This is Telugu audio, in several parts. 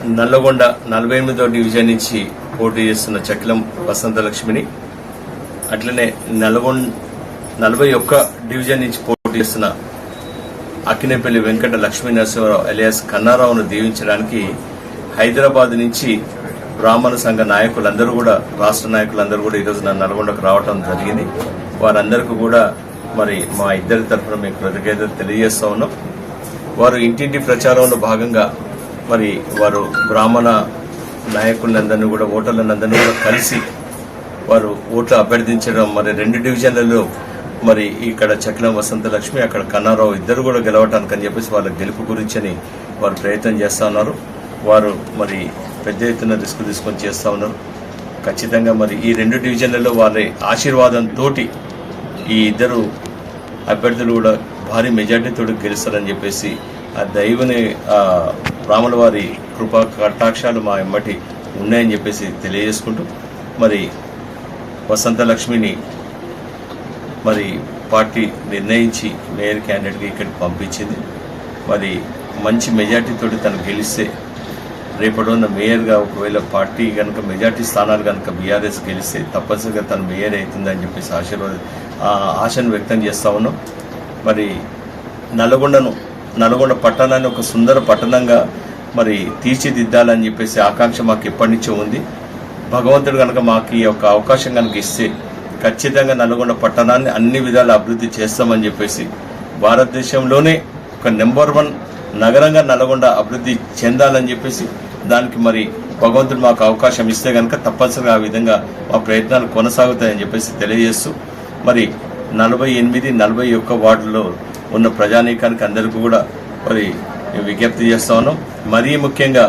నల్లగొండ 48వ డివిజన్ నుంచి పోటీ చేస్తున్న చక్రం వసంతలక్ష్మిని, అట్లనే 41 డివిజన్ నుంచి పోటీ చేస్తున్న అక్కినేపల్లి వెంకట లక్ష్మీ నరసింహారావు ఎలియాస్ కన్నారావును దీవించడానికి హైదరాబాద్ నుంచి బ్రాహ్మణ సంఘ నాయకులందరూ కూడా, రాష్ట్ర నాయకులందరూ కూడా ఈరోజు నల్గొండకు రావడం జరిగింది. వారందరికీ కూడా మరి మా ఇద్దరి తరఫున మేము కృతజ్ఞతలు తెలియజేస్తా ఉన్నాం. వారు ఇంటింటి ప్రచారంలో భాగంగా మరి వారు బ్రాహ్మణ నాయకులందరినీ కూడా, ఓటర్లందరినీ కూడా కలిసి వారు ఓట్లు అభ్యర్థించడం, మరి 2 డివిజన్లలో మరి ఇక్కడ చక్రం వసంతలక్ష్మి, అక్కడ కన్నారావు ఇద్దరు కూడా గెలవటానికి అని చెప్పేసి వాళ్ళ గెలుపు గురించి వారు ప్రయత్నం చేస్తా ఉన్నారు. వారు మరి పెద్ద ఎత్తున రిస్క్ తీసుకొని చేస్తా ఉన్నారు. ఖచ్చితంగా మరి ఈ 2 డివిజన్లలో వారి ఆశీర్వాదంతో ఈ ఇద్దరు అభ్యర్థులు కూడా భారీ మెజార్టీతో గెలుస్తారని చెప్పేసి ఆ దైవని రాముల వారి కృపా కటాక్షాలు మా ఎమ్మటి ఉన్నాయని చెప్పేసి తెలియజేసుకుంటూ మరి వసంతలక్ష్మిని మరి పార్టీ నిర్ణయించి మేయర్ క్యాండిడేట్గా ఇక్కడికి పంపించింది. మరి మంచి మెజార్టీతో తను గెలిస్తే రేపటి ఉన్న మేయర్గా ఒకవేళ పార్టీ కనుక మెజార్టీ స్థానాలు కనుక బీఆర్ఎస్ గెలిస్తే తప్పనిసరిగా తను మేయర్ అవుతుందని చెప్పేసి ఆశను వ్యక్తం చేస్తా ఉన్నాం. మరి నల్గొండ పట్టణాన్ని ఒక సుందర పట్టణంగా మరి తీర్చిదిద్దాలని చెప్పేసి ఆకాంక్ష మాకు ఎప్పటి నుంచో ఉంది. భగవంతుడు కనుక మాకు ఈ యొక్క అవకాశం కనుక ఇస్తే ఖచ్చితంగా నల్గొండ పట్టణాన్ని అన్ని విధాలు అభివృద్ధి చేస్తామని చెప్పేసి, భారతదేశంలోనే ఒక నెంబర్ 1 నగరంగా నల్గొండ అభివృద్ధి చెందాలని చెప్పేసి, దానికి మరి భగవంతుడు మాకు అవకాశం ఇస్తే కనుక తప్పనిసరిగా ఆ విధంగా మా ప్రయత్నాలు కొనసాగుతాయని చెప్పేసి తెలియజేస్తూ, మరి 48, 41 వార్డులో ఉన్న ప్రజానీకానికి అందరికీ కూడా మరి విజ్ఞప్తి చేస్తా ఉన్నాం. మరీ ముఖ్యంగా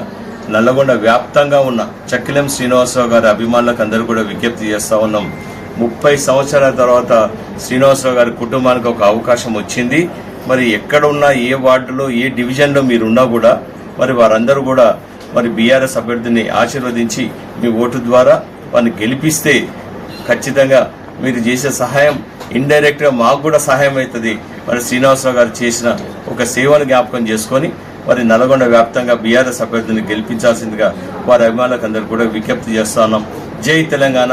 నల్లగొండ వ్యాప్తంగా ఉన్న చక్కిలం శ్రీనివాసరావు గారి అభిమానులకు అందరూ కూడా విజ్ఞప్తి చేస్తా ఉన్నాం. 30 సంవత్సరాల తర్వాత శ్రీనివాసరావు గారి కుటుంబానికి ఒక అవకాశం వచ్చింది. మరి ఎక్కడ ఉన్నా, ఏ వార్డులో, ఏ డివిజన్లో మీరున్నా కూడా మరి వారందరూ కూడా మరి బీఆర్ఎస్ అభ్యర్థిని ఆశీర్వదించి మీ ఓటు ద్వారా వారిని గెలిపిస్తే ఖచ్చితంగా మీరు చేసే సహాయం ఇండైరెక్ట్ గా మాకు కూడా సహాయం అవుతుంది. మరి శ్రీనివాసరావు గారు చేసిన ఒక సేవను జ్ఞాపకం చేసుకొని మరి నల్గొండ వ్యాప్తంగా బీఆర్ఎస్ అభ్యర్థిని గెలిపించాల్సిందిగా వారి అభిమానులకు అందరూ కూడా విజ్ఞప్తి చేస్తా ఉన్నాం. జై తెలంగాణ.